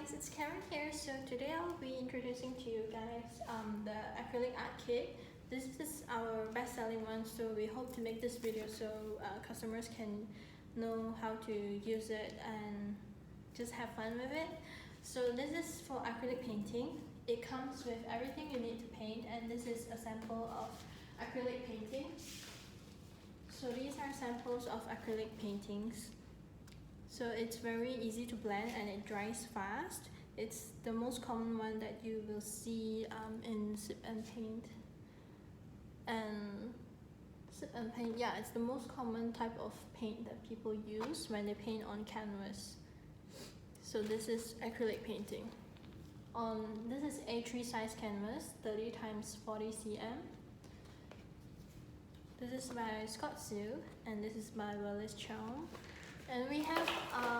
guys, it's Karen here. So today I'll be introducing to you guys the Acrylic Art Kit. This is our best-selling one, so we hope to make this video so customers can know how to use it and just have fun with it. So this is for acrylic painting. It comes with everything you need to paint, and this is a sample of acrylic painting. So these are samples of acrylic paintings. So it's very easy to blend and it dries fast. It's the most common one that you will see in sip and paint. And sip and paint, yeah, it's the most common type of paint that people use when they paint on canvas. So this is acrylic painting. This is A3 size canvas, 30 x 40 cm. This is by Scott Seal, and this is by Wallace Chow. And we have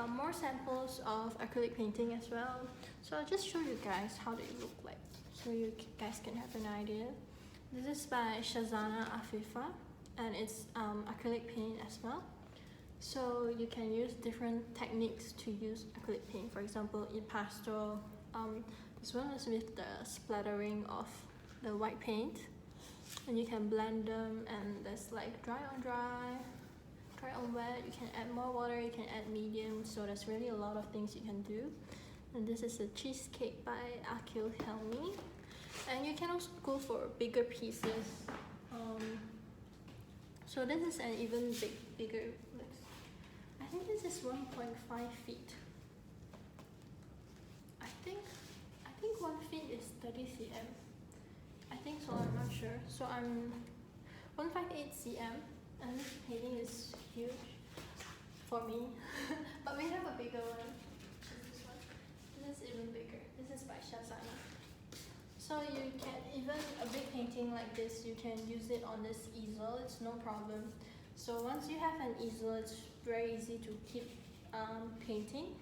more samples of acrylic painting as well. So I'll just show you guys how they look like, so you guys can have an idea. This is by Shazana Afifa, and it's acrylic paint as well. So you can use different techniques to use acrylic paint. For example, in pastel, this one is with the splattering of the white paint, and you can blend them, and there's like dry on dry, dry on wet. You can add more water, you can add medium, so there's really a lot of things you can do. And this is a cheesecake by Akil Helmi, and you can also go for bigger pieces. So this is an even bigger. I think this is 1.5 feet. I think 1 feet is 30 cm. I think so, I'm not sure. So I'm 158 cm, and this painting is huge for me. But we have a bigger one, which is this one. This is even bigger. This is by Shazana. So you can, even a big painting like this, you can use it on this easel, it's no problem. So once you have an easel, it's very easy to keep painting,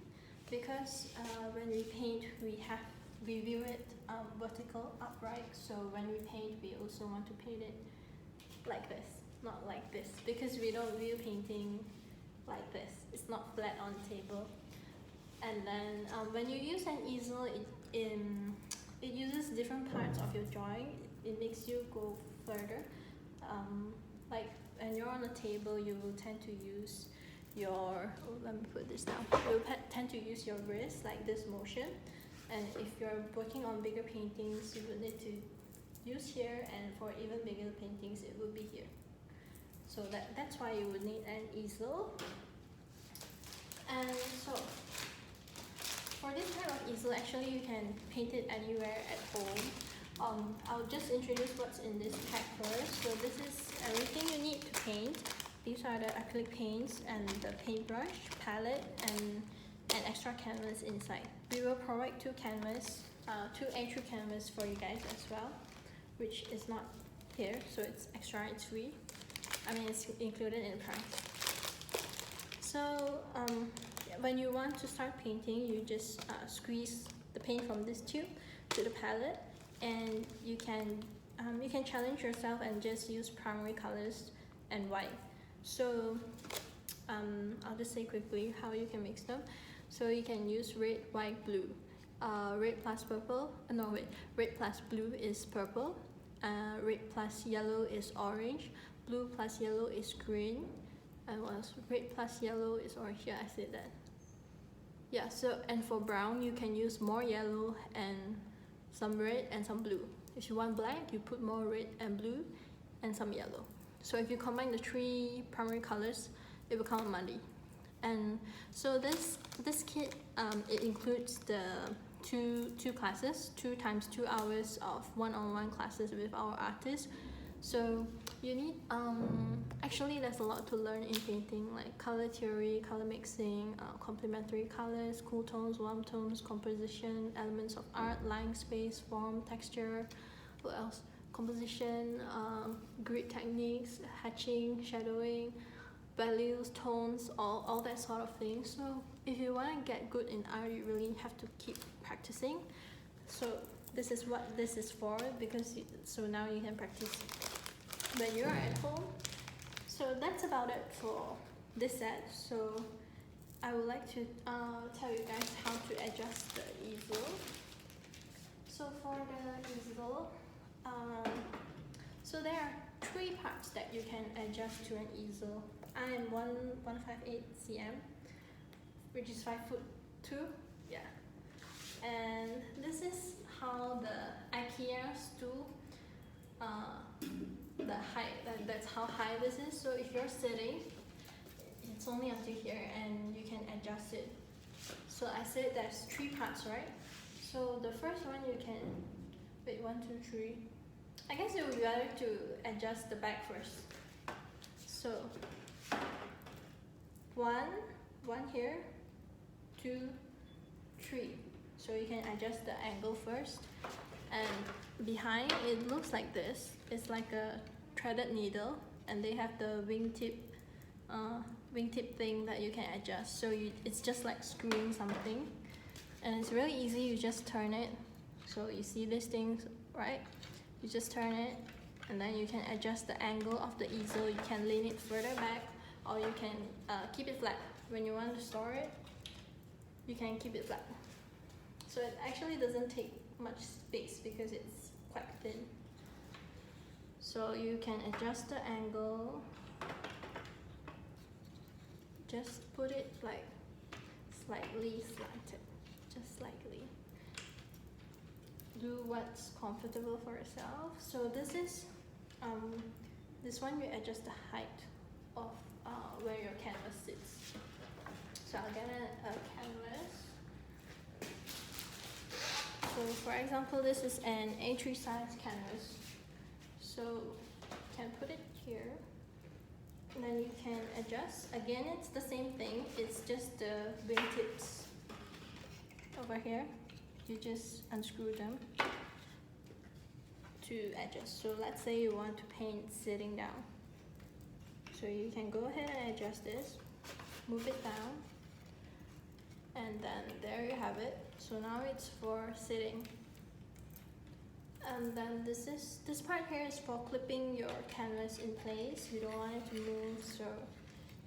because when we paint, we view it vertical, upright. So when we paint, we also want to paint it like this, not like this, because we don't view painting like this. It's not flat on the table. And then when you use an easel, it uses different parts of your drawing. It makes you go further. Like when you're on a table, you will tend to use your, let me put this down. You'll tend to use your wrist, like this motion. And if you're working on bigger paintings, you will need to use here, and for even bigger paintings, it will be here. So that's why you would need an easel. And so for this kind of easel, actually you can paint it anywhere at home. I'll just introduce what's in this pack first. So this is everything you need to paint. These are the acrylic paints and the paintbrush, palette, and an extra canvas inside. We will provide two A3 canvas for you guys as well, which is not here, so it's extra, it's free. I mean, it's included in the price. So when you want to start painting, you just squeeze the paint from this tube to the palette, and you can challenge yourself and just use primary colors and white. So I'll just say quickly how you can mix them. So you can use red, white, blue. Red plus purple, red plus blue is purple, red plus yellow is orange, blue plus yellow is green, and what else? Red plus yellow is orange. Yeah, I said that. Yeah, so, and for brown, you can use more yellow and some red and some blue. If you want black, you put more red and blue and some yellow. So if you combine the three primary colors, it will come muddy. And so this kit, it includes the two classes, 2 times 2 hours of one-on-one classes with our artists. So you need, actually there's a lot to learn in painting, like color theory, color mixing, complementary colors, cool tones, warm tones, composition, elements of art, line, space, form, texture, what else? Composition, grid techniques, hatching, shadowing, values, tones, all that sort of thing. So if you want to get good in art, you really have to keep practicing. So this is what this is for, because so now you can practice when you're at home. So that's about it for this set. So I would like to tell you guys how to adjust the easel. So for the easel, so there are 3 parts that you can adjust to an easel. I am 158 cm, which is 5'2". Yeah. And this is how the IKEA stool, the height, that's how high this is. So if you're sitting, it's only up to here and you can adjust it. So I said there's 3 parts, right? So the first one you can, wait, 1, 2, 3. I guess it would be better to adjust the back first. So one here, 2, 3. So you can adjust the angle first. And behind, it looks like this. It's like a threaded needle, and they have the wingtip thing that you can adjust. So it's just like screwing something, and it's really easy. You just turn it. So you see these things, right? You just turn it, and then you can adjust the angle of the easel. You can lean it further back, or you can keep it flat. When you want to store it, you can keep it flat. So it actually doesn't take much space because it's quite thin. So you can adjust the angle. Just put it like slightly slanted, just slightly. Do what's comfortable for yourself. So this is, this one you adjust the height of where your canvas sits. So I'll get a canvas. So for example, this is an A3 size canvas. So you can put it here. And then you can adjust. Again, it's the same thing. It's just the wingtips over here. You just unscrew them to adjust. So let's say you want to paint sitting down. So you can go ahead and adjust this, move it down, and then there you have it. So now it's for sitting. And then this part here is for clipping your canvas in place. You don't want it to move, so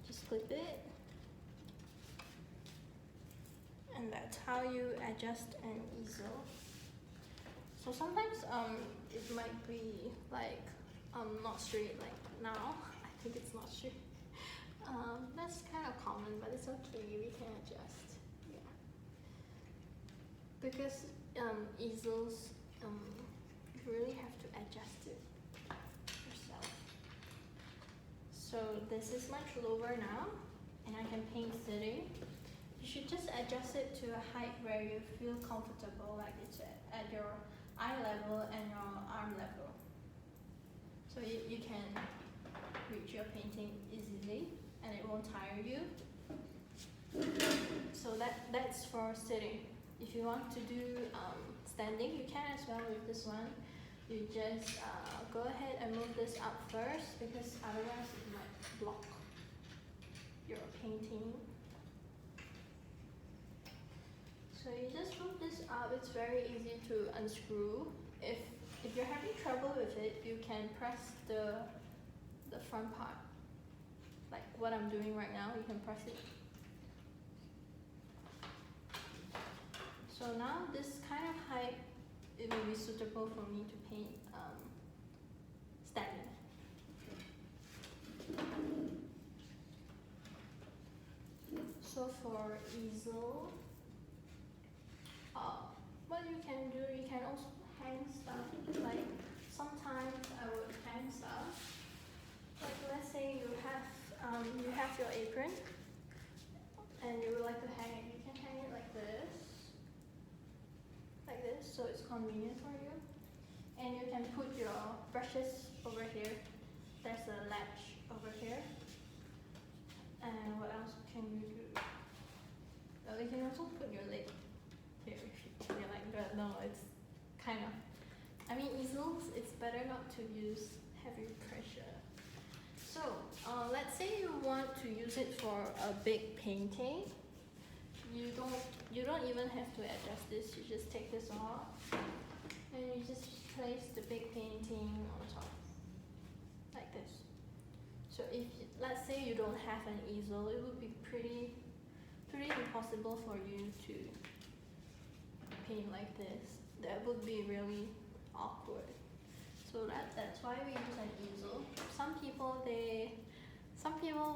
just clip it. And that's how you adjust an easel. So sometimes it might be like not straight, like now. I think it's not straight. That's kind of common, but it's okay. We can adjust. Yeah. Because easels, you really have to adjust it yourself. So this is much lower now, and I can paint sitting. You should just adjust it to a height where you feel comfortable, like it's at your eye level and your arm level. So you can reach your painting easily, and it won't tire you. So that's for sitting. If you want to do standing, you can as well with this one. You just go ahead and move this up first, because otherwise it might block your painting. So you just move this up. It's very easy to unscrew. If you're having trouble with it, you can press the front part, like what I'm doing right now. You can press it. So now this kind of height, it will be suitable for me to paint standing. So for easel, what you can do, you can also hang stuff. Like sometimes I would hang stuff. Like let's say you have your apron, and you would like to hang it. You can hang it like this, so it's convenient for you. And you can put your brushes over here. There's a latch over here. And what else can you do? You can also put your leg here if you're like that. No, it's kind of, I mean, easels, it's better not to use heavy pressure. So let's say you want to use it for a big painting. You don't even have to adjust this. You just take this off, and you just place the big painting on top, like this. So if, let's say you don't have an easel, it would be pretty impossible for you to like this, that would be really awkward. So that's why we use an easel. Some people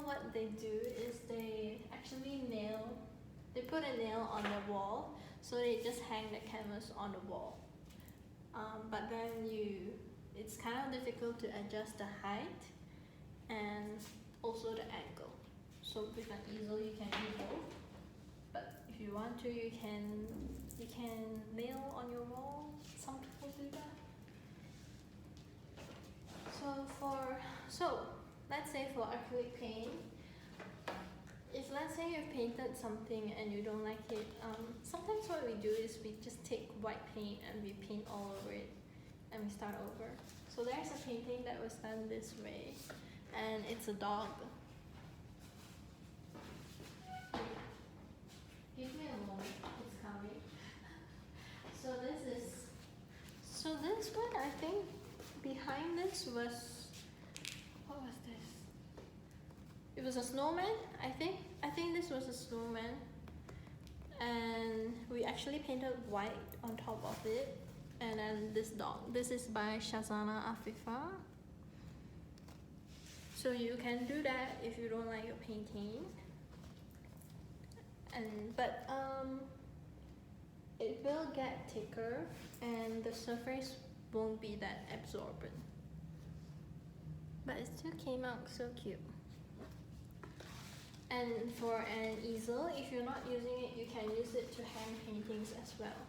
what they do is they actually put a nail on the wall, so they just hang the canvas on the wall. But then it's kind of difficult to adjust the height and also the angle. So with an easel you can do both. But if you want to, you can nail on your wall. Some people do that. So let's say for acrylic paint, if let's say you've painted something and you don't like it, sometimes what we do is we just take white paint and we paint all over it and we start over. So there's a painting that was done this way, and it's a dog. Give me a moment, it's coming. So this one, I think behind this was, what was this? It was a snowman, I think. I think this was a snowman. And we actually painted white on top of it. And then this dog. This is by Shazana Afifa. So you can do that if you don't like your painting. But it will get thicker and the surface won't be that absorbent. But it still came out so cute. And for an easel, if you're not using it, you can use it to hang paintings as well.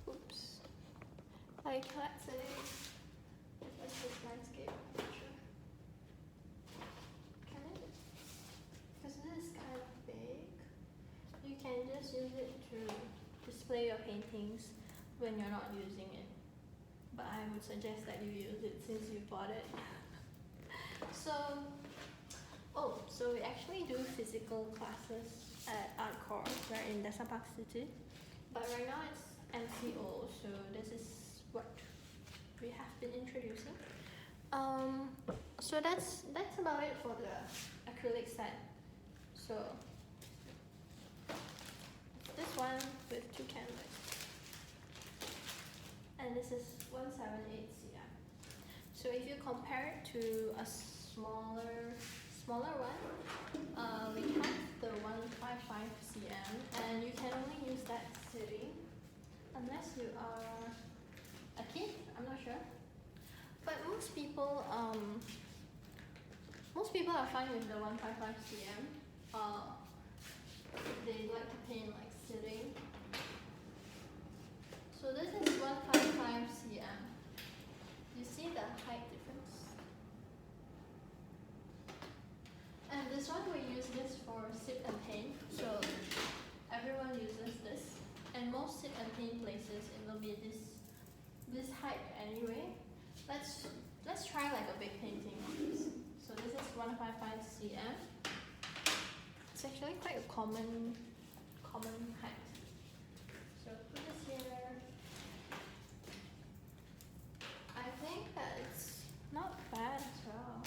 Oops. Like let's say, what's this landscape picture? Can it? Because this is kind of big. You can just use it to display your paintings when you're not using it. But I would suggest that you use it since you bought it. So we actually do physical classes at Artcore. We're in Desa, Parkcity. But right now it's MCO, so this is what we have been introducing. So that's about it for the acrylic set. So this one with 2 canvas. And this is 178 cm. So if you compare it to a smaller one, we have the 155 cm, and you can only use that sitting unless you are a kid. I'm not sure, but most people are fine with the 155 cm. They like to paint like sitting. So this is 155 cm. You see the height difference? And this one, we use this for sit and paint. So everyone uses this. And most sit and paint places, it will be this height anyway. Let's try like a big painting of this. So this is 155 cm. It's actually quite a common height. So put this here. I think that it's not bad as well.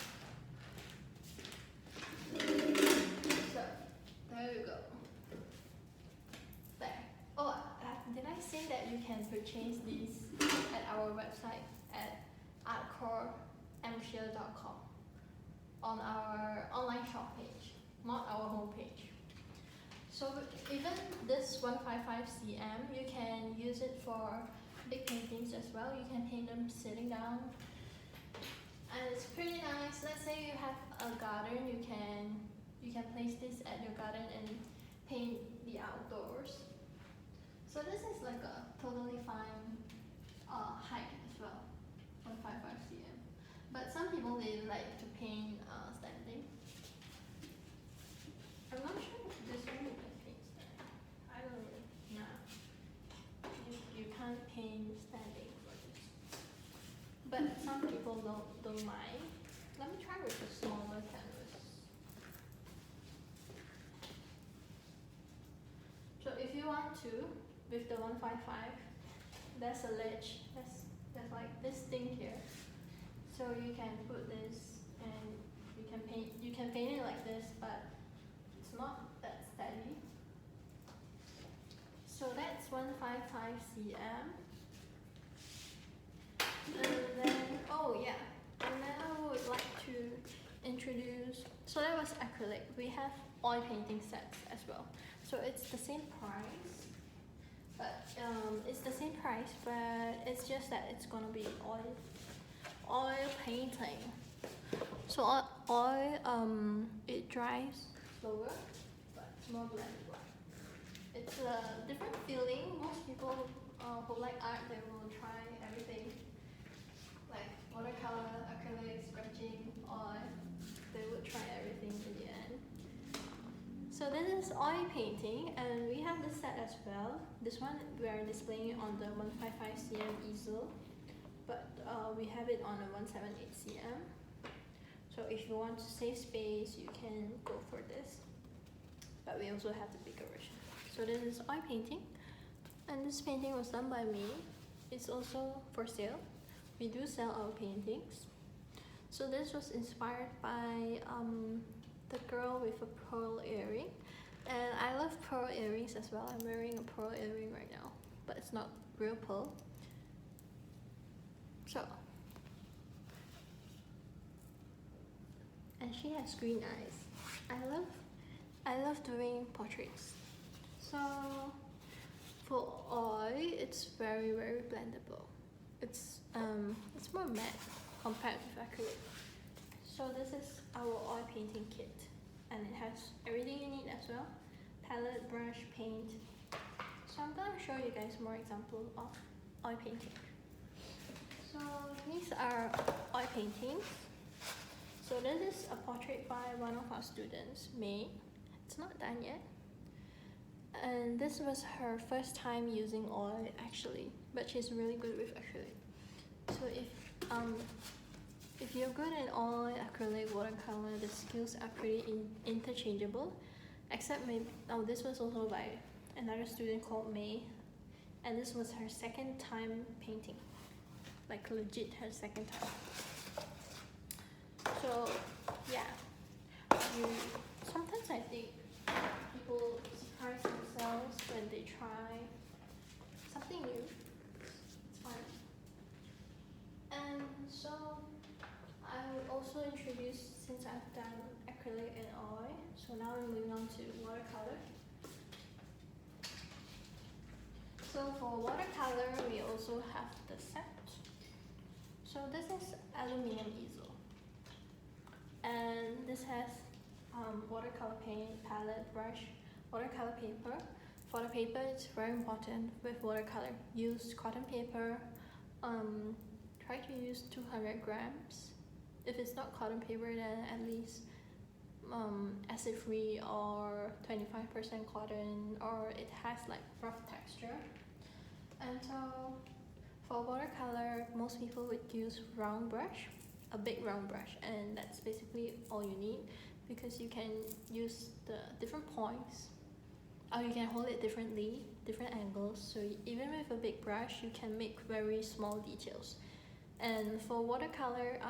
So there you go. There. Oh, did I say that you can purchase these at our website at artcoremshare.com on our online shop page, not our homepage. So even this 155 cm, you can use it for big paintings as well. You can paint them sitting down, and it's pretty nice. Let's say you have a garden, you can place this at your garden and paint the outdoors. So this is like a totally fine height as well, 155 cm. But some people, they like to paint standing. I'm not sure if this one will paint standing. I don't really know. You can't paint standing for this. But some people don't mind. Let me try with a smaller canvas. So if you want to, with the 155, there's a ledge. There's like this thing here. So you can put this and you can paint it like this, but it's not that steady. So that's 155 cm. And then, oh yeah, and then I would like to introduce, so that was acrylic. We have oil painting sets as well. So it's the same price, but it's just that it's gonna be oil painting. So oil, it dries slower, but it's more blendable. It's a different feeling. Most people who like art, they will try everything, like watercolor, acrylic, sketching, oil. They would try everything in the end. So this is oil painting, and we have this set as well. This one we are displaying on the 155 cm easel, but we have it on a 178 cm. So if you want to save space, you can go for this. But we also have the bigger version. So this is oil painting, and this painting was done by me. It's also for sale. We do sell our paintings. So this was inspired by the girl with a pearl earring, and I love pearl earrings as well. I'm wearing a pearl earring right now, but it's not real pearl. So, and she has green eyes. I love doing portraits. So for oil, it's very blendable. It's more matte compared with acrylic. So this is our oil painting kit, and it has everything you need as well: palette, brush, paint. So I'm gonna show you guys more examples of oil painting. So these are oil paintings. So this is a portrait by one of our students, May. It's not done yet. And this was her first time using oil actually, but she's really good with acrylic. So if you're good at oil, acrylic, watercolor, the skills are pretty interchangeable, except maybe, this was also by another student called May, and this was her second time painting, like legit her second time. So yeah, sometimes I think people surprise themselves when they try something new. It's fun. And so I would also introduce, since I've done acrylic and oil, so now we're moving on to watercolor. So for watercolor, we also have the set. So this is aluminum easel, and this has watercolor paint, palette, brush, watercolor paper. For the paper, it's very important with watercolor. Use cotton paper. Try to use 200 grams. If it's not cotton paper, then at least acid-free or 25% cotton, or it has like rough texture. And so for watercolor, most people would use round brush, a big round brush, and that's basically all you need, because you can use the different points, or you can hold it differently, different angles. So even with a big brush, you can make very small details. And for watercolor,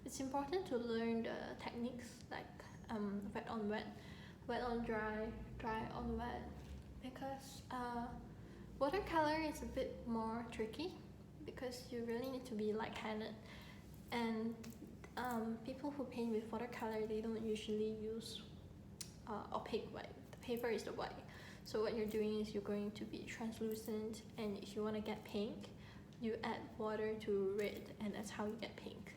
it's important to learn the techniques like wet on wet, wet on dry, dry on wet, because watercolor is a bit more tricky because you really need to be light-handed, and people who paint with watercolor, they don't usually use opaque white. The paper is the white, so what you're doing is you're going to be translucent, and if you want to get pink, you add water to red, and that's how you get pink.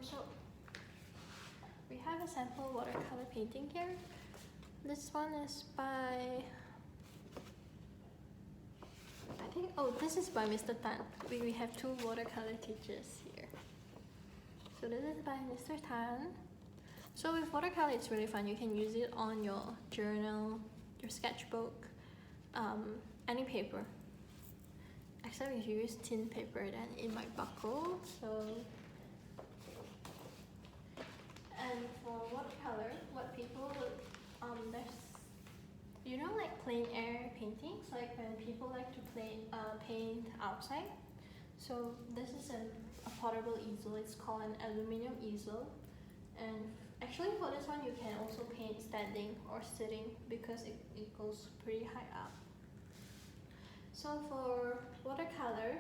So we have a sample watercolor painting here. This one is by, I think, this is by Mr. Tan. We have two watercolor teachers here. So this is by Mr. Tan. So with watercolor, it's really fun. You can use it on your journal, your sketchbook, any paper. Except if you use thin paper, then it might buckle. So, and for watercolor, what people would, there's, you know, like plein air paintings, like when people like to paint outside. So this is a portable easel. It's called an aluminum easel, and Actually for this one you can also paint standing or sitting because it goes pretty high up. So for watercolor,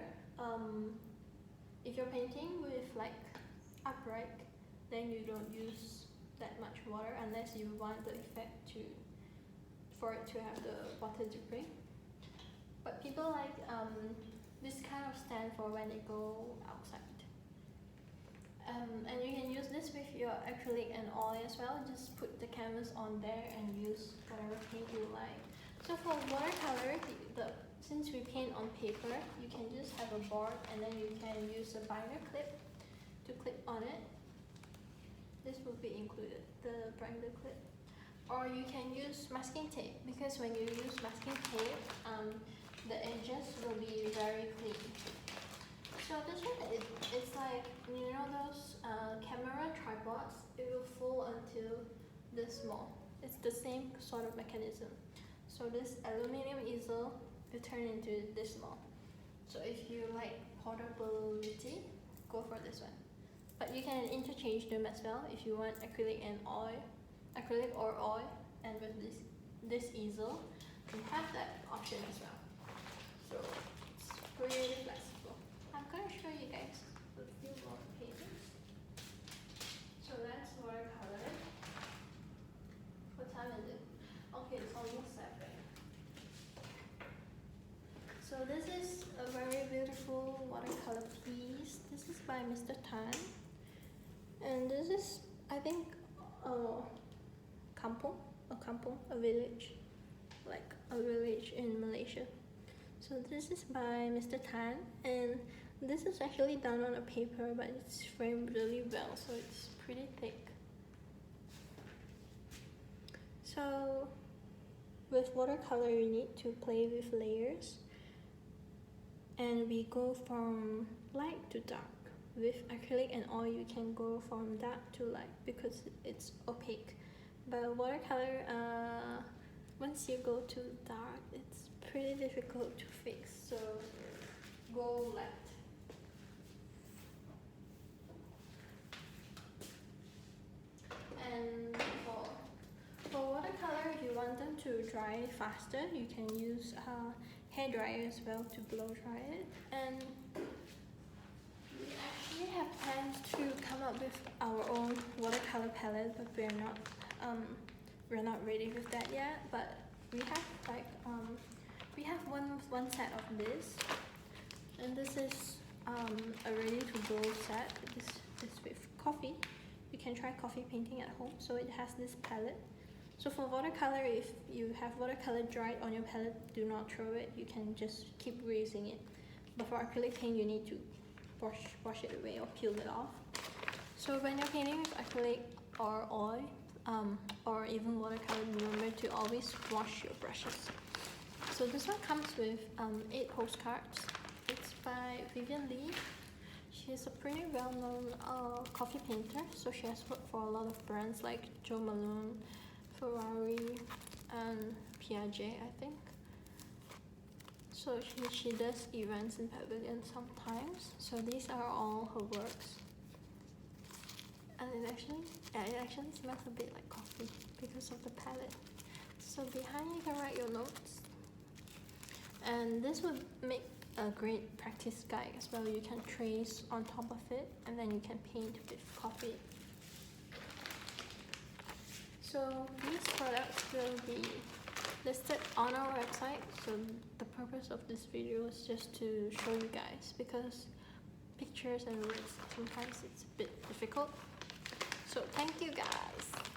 if you're painting with like upright, then you don't use that much water unless you want the effect for it to have the water dripping. But people like this kind of stand for when they go outside. And you can use this with your acrylic and oil as well. Just put the canvas on there and use whatever paint you like. So for watercolor, since we paint on paper, you can just have a board and then you can use a binder clip to clip on it. This will be included, the binder clip. Or you can use masking tape, because when you use masking tape, the edges will be very clean. So this one, it's like, you know those camera tripods? It will fall until this small. It's the same sort of mechanism. So this aluminum easel will turn into this small. So if you like portability, go for this one. But you can interchange them as well if you want acrylic or oil, and with this easel, you have that option as well. So it's pretty flexible. I'm gonna show you guys a few more paintings. So that's watercolor. What time is it? Okay, it's almost 7. So this is a very beautiful watercolor piece. This is by Mr. Tan. And this is, I think, a village, like a village in Malaysia. So this is by Mr. Tan, and this is actually done on a paper, but it's framed really well, so it's pretty thick. So with watercolor, you need to play with layers, and we go from light to dark. With acrylic and oil, you can go from dark to light because it's opaque. But watercolor, once you go to dark, it's pretty difficult to fix, so go light. And for watercolor, if you want them to dry faster, you can use a hair dryer as well to blow dry it. And we actually have plans to come up with our own watercolor palette, but we're not ready with that yet. But we have like we have one set of this, and this is a ready to go set. This with coffee. You can try coffee painting at home. So it has this palette. So for watercolor, if you have watercolor dried on your palette, do not throw it. You can just keep reusing it. But for acrylic paint, you need to wash it away or peel it off. So when you're painting with acrylic or oil, or even watercolor, remember to always wash your brushes. So this one comes with 8 postcards. It's by Vivian Lee. She's a pretty well-known coffee painter. So she has worked for a lot of brands like Jo Malone, Ferrari, and Piaget, I think. So she does events in pavilions sometimes. So these are all her works. And it actually smells a bit like coffee because of the palette. So behind you can write your notes. And this would make a great practice guide as well. You can trace on top of it and then you can paint with coffee. So these products will be listed on our website. So the purpose of this video is just to show you guys, because pictures and words sometimes it's a bit difficult. So thank you guys.